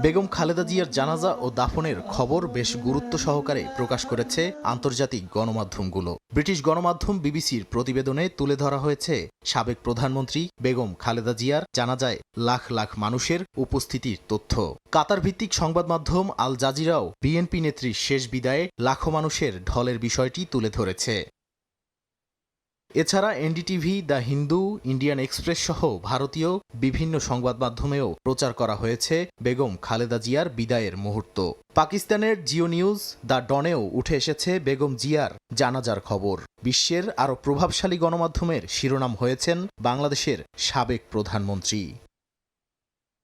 বেগম খালেদা জিয়ার জানাজা ও দাফনের খবর বেশ গুরুত্ব সহকারে প্রকাশ করেছে আন্তর্জাতিক গণমাধ্যমগুলো। ব্রিটিশ গণমাধ্যম বিবিসির প্রতিবেদনে তুলে ধরা হয়েছে সাবেক প্রধানমন্ত্রী বেগম খালেদা জিয়ার জানাজায় লাখ লাখ মানুষের উপস্থিতির তথ্য। কাতার ভিত্তিক সংবাদ মাধ্যম আল জাজিরাও বিএনপি নেত্রীর শেষ বিদায়ে লাখো মানুষের ঢলের বিষয়টি তুলে ধরেছে। এছাড়া NDTV, the Hindu, Indian express সহ ভারতীয় বিভিন্ন সংবাদ মাধ্যমেও প্রচার করা হয়েছে বেগম খালেদা জিয়ার বিদায়ের মুহূর্ত। পাকিস্তানের জিও নিউজ, দ্য ডনেও উঠে এসেছে বেগম জিয়ার জানাজার খবর। বিশ্বের আরও প্রভাবশালী গণমাধ্যমের শিরোনাম হয়েছেন বাংলাদেশের সাবেক প্রধানমন্ত্রী।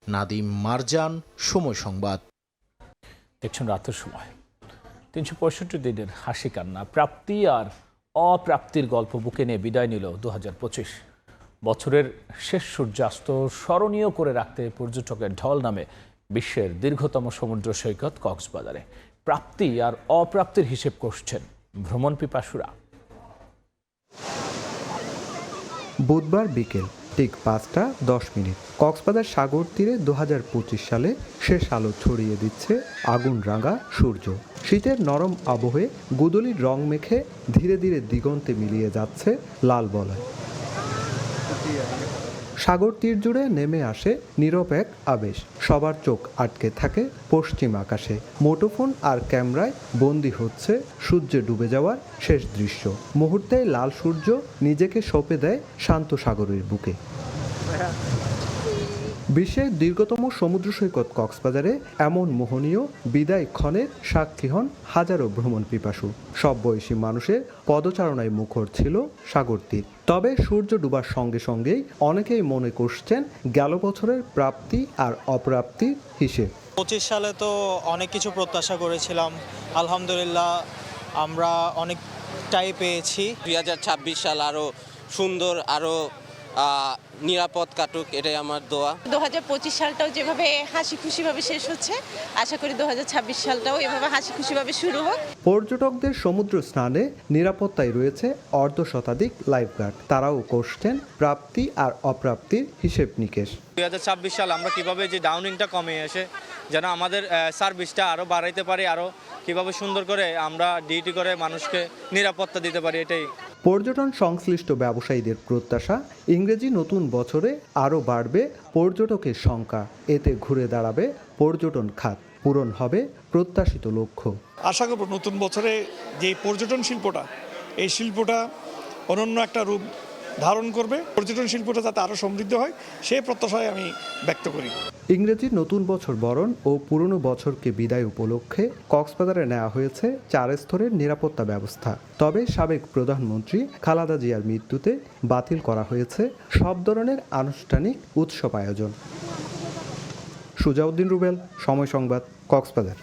নাদিম মারজান, সময় সংবাদ। দেখছেন রাতের সময়। 365 দিনের হাসি কান্না, প্রাপ্তি আর অপ্রাপ্তির গল্প বুকে নিয়ে বিদায় নিল 2025। বছরের শেষ সূর্যাস্ত স্মরণীয় করে রাখতে পর্যটকের ঢল নামে বিশ্বের দীর্ঘতম সমুদ্র সৈকত কক্সবাজারে। প্রাপ্তি আর অপ্রাপ্তির হিসেব করছেন ভ্রমণ পিপাসুরা। বুধবার বিকেল ঠিক 5:10 কক্সবাজার সাগর তীরে 2025 সালে শেষ আলো ছড়িয়ে দিচ্ছে আগুন রাঙা সূর্য। শীতের নরম আবহে গুদলির রং মেখে ধীরে ধীরে দিগন্তে মিলিয়ে যাচ্ছে লাল বলয়। সাগর তীর জুড়ে নেমে আসে নীরব এক আবেশ। সবার চোখ আটকে থাকে পশ্চিম আকাশে। মুঠোফোন আর ক্যামেরায় বন্দী হচ্ছে সূর্যে ডুবে যাওয়ার শেষ দৃশ্য। মুহূর্তে লাল সূর্য নিজেকে সঁপে দেয় শান্ত সাগরের বুকে। বিশ্বের দীর্ঘতম সমুদ্র সৈকত কক্সবাজারে এমন মোহনীয় বিদায় ক্ষণের সাক্ষী হন হাজারো ভ্রমণ পিপাসু। সব বয়সী মানুষের পদচারণায় মুখর ছিল সাগর তীর। তবে সূর্য ডুবার সঙ্গে সঙ্গেই অনেকেই মনে করছেন গেল বছরের প্রাপ্তি আর অপ্রাপ্তির হিসেব। 25 সালে তো অনেক কিছু প্রত্যাশা করেছিলাম, আলহামদুলিল্লাহ আমরা অনেকটাই পেয়েছি। 2026 সাল আরও সুন্দর, আরও নিরাপদ কাটুক, এটাই আমার দোয়া। 2025 সালটাও যেভাবে হাসি খুশিভাবে শেষ হচ্ছে, আশা করি 2026 সালটাও এভাবে হাসি খুশিভাবে শুরু হোক। পর্যটকদের সমুদ্র স্নানে নিরাপত্তায় রয়েছে অর্ধশতাধিক লাইফগার্ড। তারাও করছেন প্রাপ্তি আর অপ্রাপ্তির হিসেব নিকেশ। 2026 সাল আমরা কিভাবে যে ডাউনিংটা কমে এসে যেন আমাদের সার্ভিসটা আরও বাড়াইতে পারি, আরও কিভাবে সুন্দর করে আমরা ডিউটি করে মানুষকে নিরাপত্তা দিতে পারি, এটাই। পর্যটন সংশ্লিষ্ট ব্যবসায়ীদের প্রত্যাশা, ইংরেজি নতুন বছরে আরও বাড়বে পর্যটকের সংখ্যা। এতে ঘুরে দাঁড়াবে পর্যটন খাত, পূরণ হবে প্রত্যাশিত লক্ষ্য। আশা করব নতুন বছরে যে পর্যটন শিল্পটা, এই শিল্পটা অনন্য একটা রূপ ধারণ করবে। পর্যটন শিল্পটা যাতে আরও সমৃদ্ধ হয় সেই প্রত্যাশায় আমি ব্যক্ত করি। ইংরেজি নতুন বছর বরণ ও পুরনো বছরকে বিদায় উপলক্ষে কক্সবাজারে নেওয়া হয়েছে 4 স্তরের নিরাপত্তা ব্যবস্থা। তবে সাবেক প্রধানমন্ত্রী খালেদা জিয়ার মৃত্যুতে বাতিল করা হয়েছে সব ধরনের আনুষ্ঠানিক উৎসব আয়োজন। সুজাউদ্দিন রুবেল, সময় সংবাদ, কক্সবাজার।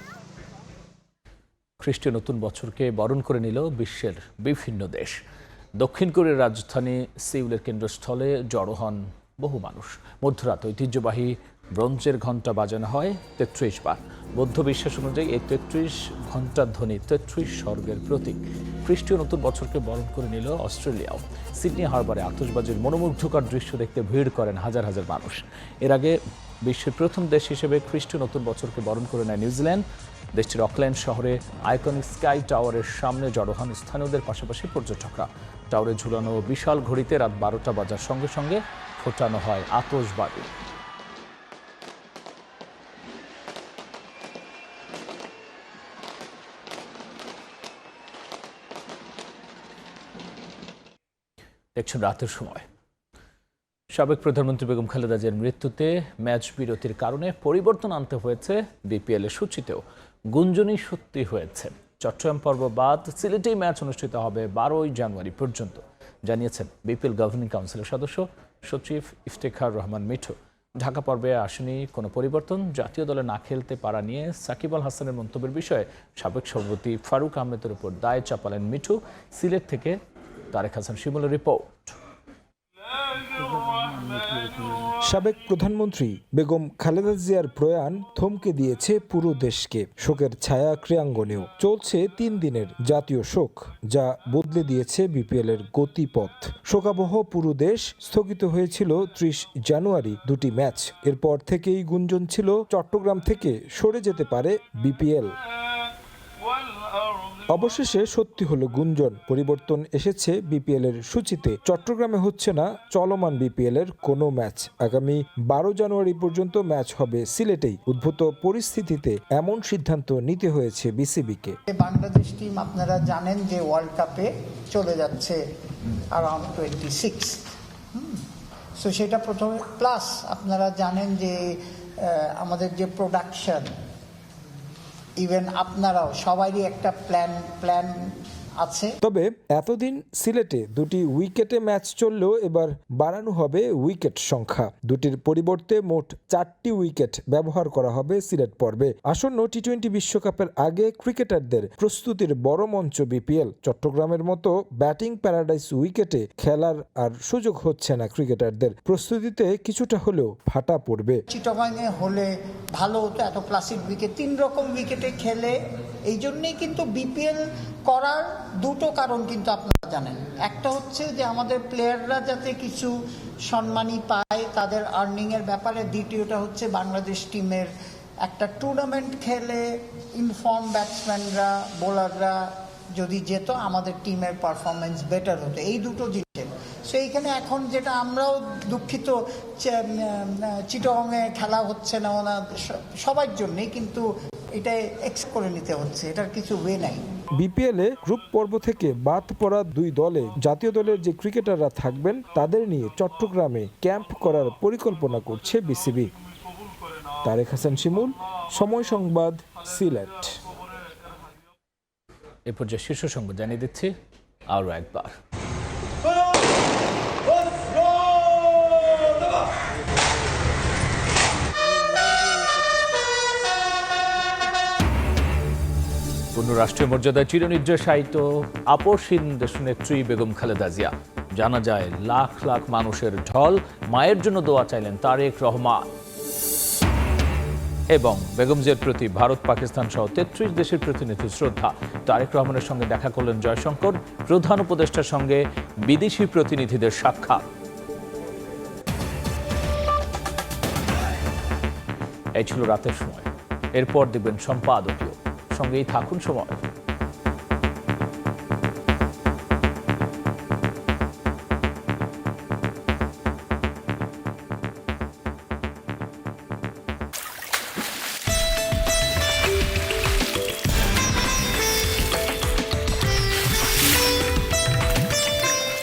খ্রিস্টীয় নতুন বছরকে বরণ করে নিল বিশ্বের বিভিন্ন দেশ। দক্ষিণ কোরিয়ার রাজধানী সিউলের কেন্দ্রস্থলে জড়ো হন বহু মানুষ। মধ্যরাত ঐতিহ্যবাহী ব্রোঞ্জের ঘণ্টা বাজানো হয় 33 বার। বৌদ্ধ বিশ্বাস অনুযায়ী এই 33 ঘণ্টার ধ্বনি 33 স্বর্গের প্রতীক। খ্রিস্টীয় নতুন বছরকে বরণ করে নিল অস্ট্রেলিয়াও। সিডনি হারবারে আতশবাজির মনোমুগ্ধকর দৃশ্য দেখতে ভিড় করেন হাজার হাজার মানুষ। এর আগে বিশ্বের প্রথম দেশ হিসেবে খ্রিস্টীয় নতুন বছরকে বরণ করে নেয় নিউজিল্যান্ড। দেশটির অকল্যান্ড শহরে আইকনিক স্কাই টাওয়ারের সামনে জড়ো হন স্থানীয়দের পাশাপাশি পর্যটকরা। টাওয়ারে ঝুলানো বিশাল ঘড়িতে রাত 12টা বাজার সঙ্গে সঙ্গে ফোটানো হয় আতশবাজি। দেখছেন রাতের সময়। সাবেক প্রধানমন্ত্রী বেগম খালেদা জিয়ার মৃত্যুতে ম্যাচ বিরতির কারণে পরিবর্তন আনতে হয়েছে বিপিএল এর সূচিতেও। গুঞ্জনই সত্যি হয়েছে। চট্টগ্রাম পর্ব বাদ সিলেটেই ম্যাচ অনুষ্ঠিত হবে 12 জানুয়ারি পর্যন্ত, জানিয়েছেন বিপিএল গভর্নিং কাউন্সিলের সদস্য সচিব ইফতেখার রহমান মিঠু। ঢাকা পর্বে আসেনি কোনো পরিবর্তন। জাতীয় দলে না খেলতে পারা নিয়ে সাকিব আল হাসানের মন্তব্যের বিষয়ে সাবেক সভাপতি ফারুক আহমেদের উপর দায় চাপালেন মিঠু। সিলেট থেকে তারেক হাসান শিমুলের রিপোর্ট। সাবেক প্রধানমন্ত্রী বেগম খালেদা জিয়ার প্রয়াণ থমকে দিয়েছে পুরো দেশকে। শোকের ছায়া ক্রীড়াঙ্গনেও। চলছে 3 দিনের জাতীয় শোক, যা বদলে দিয়েছে বিপিএল এর গতিপথ। শোকাবহ পুরো দেশ। স্থগিত হয়েছিল 30 জানুয়ারি 2টি ম্যাচ। এরপর থেকেই গুঞ্জন ছিল চট্টগ্রাম থেকে সরে যেতে পারে বিপিএল। অবশেষে সত্যি হলো গুঞ্জন। পরিবর্তন এসেছে বিপিএল এর সূচিতে। চট্টগ্রামে হচ্ছে না চলমান বিপিএল এর কোনো ম্যাচ। আগামী 12 জানুয়ারি পর্যন্ত ম্যাচ হবে সিলেটেই। উদ্ভূত পরিস্থিতিতে এমন সিদ্ধান্ত নিতে হয়েছে বিসিবিকে। বাংলাদেশ টিম আপনারা জানেন যে ওয়ার্ল্ড কাপে চলে যাচ্ছে অ্যারাউন্ড 26। সো সেটা প্রথমে, প্লাস আপনারা জানেন যে আমাদের যে প্রোডাকশন, ইভেন আপনারাও সবারই একটা প্ল্যান আছে। তবে এতদিন সিলেটে 2টি উইকেটে ম্যাচ চললেও এবার বাড়ানো হবে উইকেট সংখ্যা। 2টির পরিবর্তে মোট 4টি উইকেট ব্যবহার করা হবে সিলেট পর্বে। আসন্ন টি-20 বিশ্বকাপের আগে ক্রিকেটারদের প্রস্তুতির বড় মঞ্চ বিপিএল। চট্টগ্রামের মতো ব্যাটিং প্যারাডাইস উইকেটে খেলার আর সুযোগ হচ্ছে না ক্রিকেটারদের। প্রস্তুতিতে কিছুটা হলেও ফাটা পড়বে। চিটাগাংয়ে হলে ভালো হতো, এত ক্লাসিক উইকেট, 3 রকম উইকেটে খেলে। এই জন্যই কিন্তু বিপিএল করার 2টো কারণ কিন্তু আপনারা জানেন। একটা হচ্ছে যে আমাদের প্লেয়াররা যাতে কিছু সম্মানই পায় তাদের আর্নিংয়ের ব্যাপারে। দ্বিতীয়টা হচ্ছে বাংলাদেশ টিমের একটা টুর্নামেন্ট খেলে ইনফর্ম ব্যাটসম্যানরা, বোলাররা যদি যেত, আমাদের টিমের পারফরমেন্স বেটার হতো। এই 2টো জিনিস। সো এইখানে এখন যেটা আমরাও দুঃখিত, চিটাগংয়ে খেলা হচ্ছে না সবার জন্যই, কিন্তু এটা এক্স করে নিতে হচ্ছে, এটার কিছু ওয়ে নাই। বিপিএলে গ্রুপ পর্ব থেকে বাদ পড়া 2 দলে জাতীয় দলের যে ক্রিকেটাররা থাকবেন তাদের নিয়ে চট্টগ্রামে ক্যাম্প করার পরিকল্পনা করছে বিসিবি। তারেক হাসান শিমুল, সময় সংবাদ, সিলেট। এ পর্যায়ে শীর্ষ সংবাদ জানিয়ে দিচ্ছি আরও একবার। পূর্ণ রাষ্ট্রীয় মর্যাদায় চিরনিদ্রাশায়িত আপসহীন দেশনেত্রী বেগম খালেদা জিয়া। জানা যায় লাখ লাখ মানুষের ঢল। মায়ের জন্য দোয়া চাইলেন তারেক রহমান। এবং বেগম জিয়ার প্রতি ভারত, পাকিস্তান সহ ৩৩ দেশের প্রতিনিধি শ্রদ্ধা। তারেক রহমানের সঙ্গে দেখা করলেন জয়শঙ্কর। প্রধান উপদেষ্টার সঙ্গে বিদেশি প্রতিনিধিদের সাক্ষাৎ। এই ছিল রাতের সময়। এরপর দেখবেন সম্পাদকীয়। সঙ্গেই থাকুন সময়।